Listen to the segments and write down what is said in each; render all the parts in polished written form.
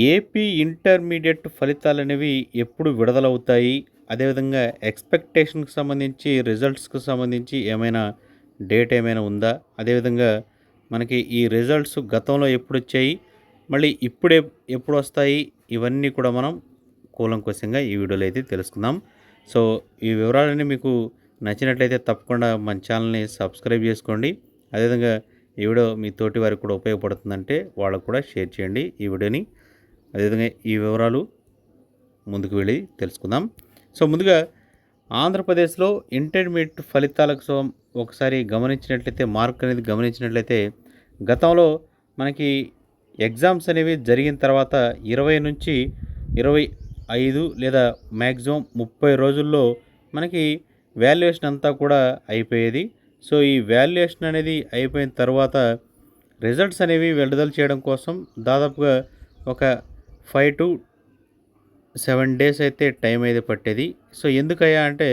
AP intermediate ఫలితాలనేవి ఎప్పుడు విడుదలవుతాయి? అదేవిధంగా ఎక్స్‌పెక్టేషన్‌కి సంబంధించి, రిజల్ట్స్‌కి సంబంధించి ఏమైనా డేట్ ఏమైనా ఉందా? అదేవిధంగా మనకి ఈ రిజల్ట్స్ గతంలో ఎప్పుడొచ్చాయి? మళ్ళీ ఎప్పుడొస్తాయి? ఇవన్నీ కూడా మనం కూలంకషంగా ఈ వీడియోలో అయితే తెలుసుకుందాం. సో, ఈ వివరాలన్నీ మీకు నచ్చినట్లయితే తప్పకుండా మన ఛానల్‌ని సబ్స్క్రైబ్ చేసుకోండి. అదేవిధంగా ఈ వీడియో మీ తోటి వారికి కూడా ఉపయోగపడుతుందంటే వాళ్ళకి కూడా షేర్ చేయండి ఈ వీడియోని. అదేవిధంగా ఈ వివరాలు ముందుకు వెళ్ళి తెలుసుకుందాం. సో, ముందుగా ఆంధ్రప్రదేశ్‌లో ఇంటర్మీడియేట్ ఫలితాలకు ఒకసారి గమనించినట్లయితే మార్క్ అనేది గమనించినట్లయితే గతంలో మనకి ఎగ్జామ్స్ అనేవి జరిగిన తర్వాత 20-25 లేదా మ్యాక్సిమం 30 రోజుల్లో మనకి వాల్యుయేషన్ అంతా కూడా అయిపోయేది. సో, ఈ వాల్యుయేషన్ అనేది అయిపోయిన తర్వాత రిజల్ట్స్ అనేవి విడుదల చేయడం కోసం దాదాపుగా ఒక 5-7 డేస్ అయితే టైం అయితే పట్టేది. సో, ఎందుకయ్యా అంటే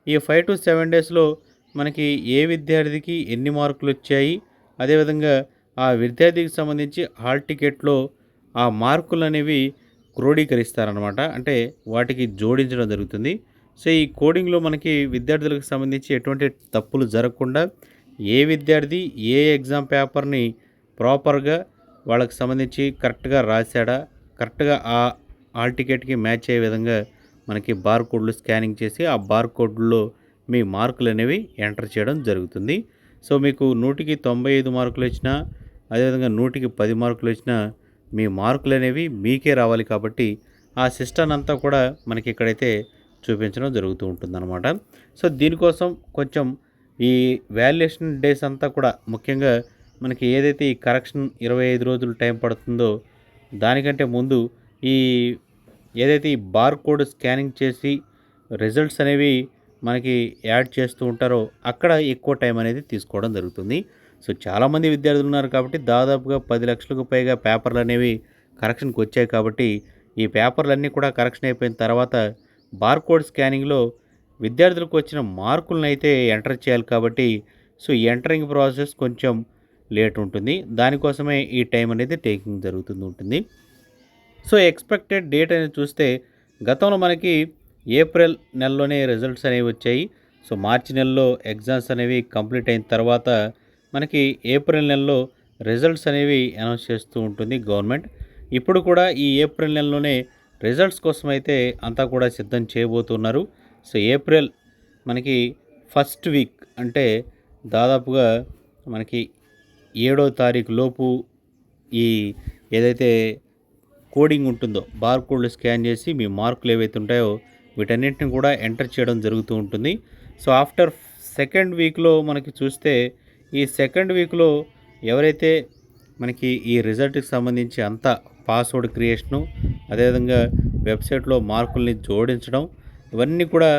ఈ 5-7 డేస్‌లో మనకి ఏ విద్యార్థికి ఎన్ని మార్కులొచ్చాయి, అదేవిధంగా ఆ విద్యార్థికి సంబంధించి హాల్ టికెట్‌లో ఆ మార్కులనేవి క్రోడీకరిస్తారనమాట. అంటే వాటికి జోడించడం జరుగుతుంది. సో, ఈ కోడింగ్‌లో మనకి విద్యార్థులకు సంబంధించి ఎటువంటి తప్పులు జరగకుండా ఏ విద్యార్థి ఏ ఎగ్జామ్ పేపర్‌ని ప్రాపర్‌గా వాళ్ళకి సంబంధించి కరెక్ట్‌గా రాసాడా, కరెక్ట్‌గా ఆ హాల్ టికెట్‌కి మ్యాచ్ అయ్యే విధంగా మనకి బార్ కోడ్‌లు స్కానింగ్ చేసి, ఆ బార్ కోడ్‌లో మీ మార్కులనేవి ఎంటర్ చేయడం జరుగుతుంది. సో, మీకు 100కి 95 మార్కులొచ్చినా, అదేవిధంగా 100కి 10 మార్కులొచ్చినా మీ మార్కులనేవి మీకే రావాలి కాబట్టి, ఆ సిస్టమ్‌నంతా కూడా మనకి ఇక్కడైతే చూపించడం జరుగుతూ ఉంటుందన్నమాట. సో, దీనికోసం కొంచెం ఈ వాల్యుయేషన్ డేస్ అంతా కూడా ముఖ్యంగా మనకి ఏదైతే ఈ కరెక్షన్ 25 రోజులు టైం పడుతుందో, దానికంటే ముందు ఈ ఏదైతే ఈ బార్ కోడ్ స్కానింగ్ చేసి రిజల్ట్స్ అనేవి మనకి యాడ్ చేస్తూ ఉంటారో, అక్కడ ఎక్కువ టైం అనేది తీసుకోవడం జరుగుతుంది. సో, చాలామంది విద్యార్థులు ఉన్నారు కాబట్టి దాదాపుగా 10,00,000కు పైగా పేపర్‌లనేవి కరెక్షన్‌కి వచ్చాయి కాబట్టి, ఈ పేపర్‌లన్నీ కూడా కరెక్షన్ అయిపోయిన తర్వాత బార్ కోడ్ స్కానింగ్‌లో విద్యార్థులకు వచ్చిన మార్కులనైతే ఎంటర్ చేయాలి కాబట్టి, సో, ఈ ఎంటరింగ్ ప్రాసెస్ కొంచెం లేట్ ఉంటుంది. దానికోసమే ఈ టైం అనేది టేకింగ్ జరుగుతుంది. సో, ఎక్స్‌పెక్టెడ్ డేట్ అనేది చూస్తే గతంలో మనకి ఏప్రిల్ నెలలోనే రిజల్ట్స్ అనేవి వచ్చాయి. సో, మార్చి నెలలో ఎగ్జామ్స్ అనేవి కంప్లీట్ అయిన తర్వాత మనకి ఏప్రిల్ నెలలో రిజల్ట్స్ అనేవి అనౌన్స్ చేస్తూ ఉంటుంది గవర్నమెంట్. ఇప్పుడు కూడా ఈ ఏప్రిల్ నెలలోనే రిజల్ట్స్ కోసం అయితే అంతా కూడా సిద్ధం చేయబోతున్నారు. సో, ఏప్రిల్ మనకి ఫస్ట్ వీక్ అంటే దాదాపుగా మనకి 7వ తారీఖు లోపు ఈ ఏదైతే కోడింగ్ ఉంటుందో బార్ కోడ్‌లు స్కాన్ చేసి మీ మార్కులు ఏవైతే ఉంటాయో వీటన్నిటిని కూడా ఎంటర్ చేయడం జరుగుతూ ఉంటుంది. సో, ఆఫ్టర్ సెకండ్ వీక్‌లో మనకి చూస్తే ఈ సెకండ్ వీక్‌లో ఎవరైతే మనకి ఈ రిజల్ట్‌కి సంబంధించి అంతా పాస్వర్డ్ క్రియేషను, అదేవిధంగా వెబ్‌సైట్‌లో మార్కుల్ని జోడించడం ఇవన్నీ కూడా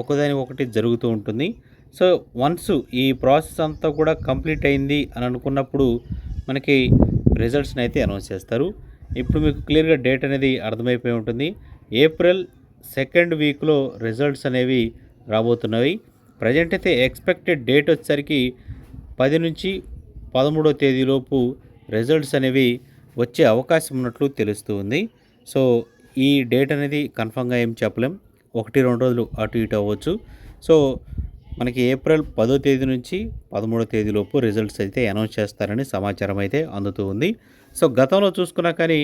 ఒకదాని ఒకటి జరుగుతూ ఉంటుంది. సో, వన్స్ ఈ ప్రాసెస్ అంతా కూడా కంప్లీట్ అయింది అని అనుకున్నప్పుడు మనకి రిజల్ట్స్‌ని అయితే అనౌన్స్ చేస్తారు. ఇప్పుడు మీకు క్లియర్‌గా డేట్ అనేది అర్థమైపోయి ఉంటుంది. ఏప్రిల్ సెకండ్ వీక్‌లో రిజల్ట్స్ అనేవి రాబోతున్నవి. ప్రెజెంట్ అయితే ఎక్స్‌పెక్టెడ్ డేట్ వచ్చేసరికి 10-13 తేదీలోపు రిజల్ట్స్ అనేవి వచ్చే అవకాశం ఉన్నట్లు తెలుస్తూ ఉంది. సో, ఈ డేట్ అనేది కన్ఫర్మ్‌గా ఏం చెప్పలేం. 1, 2 రోజులు అటు ఇటు అవ్వచ్చు. సో, మనకి ఏప్రిల్ 10వ తేదీ నుంచి 13వ తేదీలోపు రిజల్ట్స్ అయితే అనౌన్స్ చేస్తారని సమాచారం అయితే అందుతూ ఉంది. సో, గతంలో చూసుకున్నా కానీ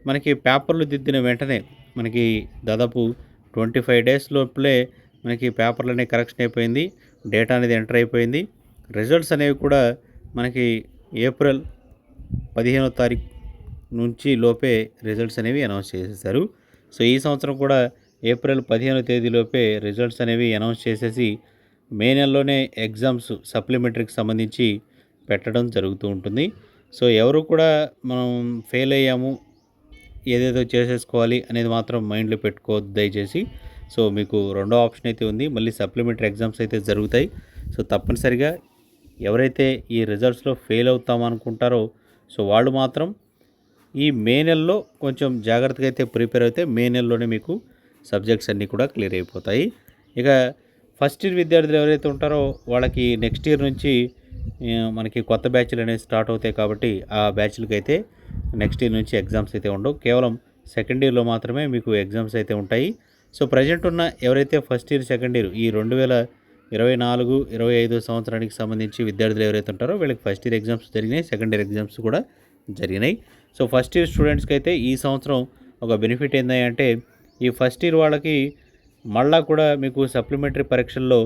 మనకి పేపర్లు దిద్దిన వెంటనే మనకి దాదాపు 25 డేస్ లోపలే మనకి పేపర్లనేవి కరెక్షన్ అయిపోయింది. డేటా అనేది ఎంటర్ అయిపోయింది. రిజల్ట్స్ అనేవి కూడా మనకి ఏప్రిల్ 15వ తారీఖు నుంచి లోపే రిజల్ట్స్ అనేవి అనౌన్స్ చేసేసారు. సో, ఈ సంవత్సరం కూడా ఏప్రిల్ 15వ తేదీలోపే రిజల్ట్స్ అనేవి అనౌన్స్ చేసేసి మే నెలలోనే ఎగ్జామ్స్ సప్లిమెంటరీకి సంబంధించి పెట్టడం జరుగుతూ ఉంటుంది. సో, ఎవరు కూడా మనం ఫెయిల్ అయ్యాము, ఏదేదో చేసేసుకోవాలి అనేది మాత్రం మైండ్‌లో పెట్టుకోవద్దు దయచేసి. సో, మీకు రెండో ఆప్షన్ అయితే ఉంది. మళ్ళీ సప్లిమెంటరీ ఎగ్జామ్స్ అయితే జరుగుతాయి. సో, తప్పనిసరిగా ఎవరైతే ఈ రిజల్ట్స్‌లో ఫెయిల్ అవుతామనుకుంటారో సో, వాళ్ళు మాత్రం ఈ మే నెలలో కొంచెం జాగ్రత్తగా అయితే ప్రిపేర్ అయితే మే నెలలోనే మీకు సబ్జెక్ట్స్ అన్నీ కూడా క్లియర్ అయిపోతాయి. ఇక ఫస్ట్ ఇయర్ విద్యార్థులు ఎవరైతే ఉంటారో వాళ్ళకి నెక్స్ట్ ఇయర్ నుంచి మనకి కొత్త బ్యాచ్లు అనేవి స్టార్ట్ అవుతాయి కాబట్టి ఆ బ్యాచ్లకి అయితే నెక్స్ట్ ఇయర్ నుంచి ఎగ్జామ్స్ అయితే ఉండవు. కేవలం సెకండ్ ఇయర్లో మాత్రమే మీకు ఎగ్జామ్స్ అయితే ఉంటాయి. సో ప్రజెంట్ ఉన్న ఎవరైతే ఫస్ట్ ఇయర్ సెకండ్ ఇయర్ ఈ 2024-25 సంవత్సరానికి సంబంధించి విద్యార్థులు ఎవరైతే ఉంటారో వీళ్ళకి ఫస్ట్ ఇయర్ ఎగ్జామ్స్ జరిగినాయి, సెకండ్ ఇయర్ ఎగ్జామ్స్ కూడా జరిగినాయి. సో ఫస్ట్ ఇయర్ స్టూడెంట్స్కి అయితే ఈ సంవత్సరం ఒక బెనిఫిట్ ఏంటంటే ఈ ఫస్ట్ ఇయర్ వాళ్ళకి మళ్ళా కూడా మీకు సప్లిమెంటరీ పరీక్షల్లో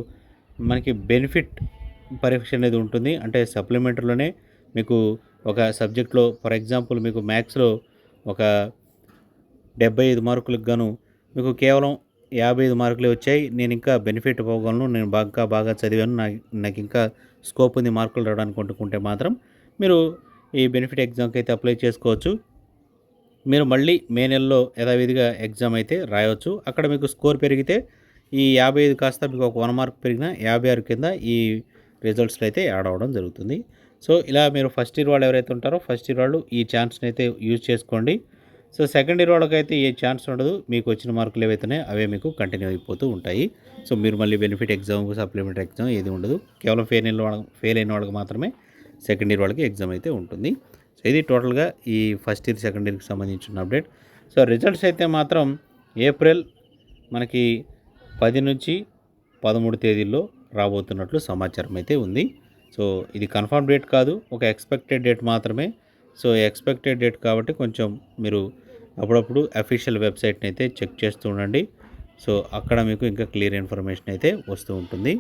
మనకి బెనిఫిట్ పరీక్ష అనేది ఉంటుంది. అంటే సప్లిమెంటరీలోనే మీకు ఒక సబ్జెక్ట్లో ఫర్ ఎగ్జాంపుల్ మీకు మ్యాథ్స్లో ఒక 75 మార్కులకు గాను మీకు కేవలం 55 మార్కులే వచ్చాయి. నేను ఇంకా బెనిఫిట్ పోగలను, నేను బాగా చదివాను, నాకు ఇంకా స్కోప్ ఉంది మార్కులు రావడానికి అనుకుంటే మాత్రం మీరు ఈ బెనిఫిట్ ఎగ్జామ్కి అయితే అప్లై చేసుకోవచ్చు. మీరు మళ్ళీ మే నెలలో యథావిధిగా ఎగ్జామ్ అయితే రాయవచ్చు. అక్కడ మీకు స్కోర్ పెరిగితే ఈ 55 కాస్త మీకు ఒక 1 మార్క్ పెరిగిన 56 కింద ఈ రిజల్ట్స్లో అయితే యాడ్ అవ్వడం జరుగుతుంది. సో ఇలా మీరు ఫస్ట్ ఇయర్ వాళ్ళు ఎవరైతే ఉంటారో ఫస్ట్ ఇయర్ వాళ్ళు ఈ ఛాన్స్ని అయితే యూజ్ చేసుకోండి. సో సెకండ్ ఇయర్ వాళ్ళకైతే ఏ ఛాన్స్ ఉండదు. మీకు వచ్చిన మార్కులు ఏవైతున్నాయో అవే మీకు కంటిన్యూ అయిపోతూ ఉంటాయి. సో మీరు మళ్ళీ బెనిఫిట్ ఎగ్జామ్, సప్లిమెంటరీ ఎగ్జామ్ ఏది ఉండదు. కేవలం ఫెయిల్ అయిన వాళ్ళకి మాత్రమే సెకండ్ ఇయర్ వాళ్ళకి ఎగ్జామ్ అయితే ఉంటుంది. సో ఇది టోటల్గా ఈ ఫస్ట్ ఇయర్ సెకండ్ ఇయర్కి సంబంధించిన అప్డేట్. సో రిజల్ట్స్ అయితే మాత్రం ఏప్రిల్ మనకి 10 నుంచి 13 తేదీల్లో రాబోతున్నట్లు సమాచారం అయితే ఉంది. సో ఇది కన్ఫర్మ్ డేట్ కాదు, ఒక ఎక్స్పెక్టెడ్ డేట్ మాత్రమే. సో ఎక్స్పెక్టెడ్ డేట్ కాబట్టి కొంచెం మీరు అప్పుడప్పుడు అఫీషియల్ వెబ్సైట్ని అయితే చెక్ చేస్తూ ఉండండి. సో అక్కడ మీకు ఇంకా క్లియర్ ఇన్ఫర్మేషన్ అయితే వస్తూ ఉంటుంది.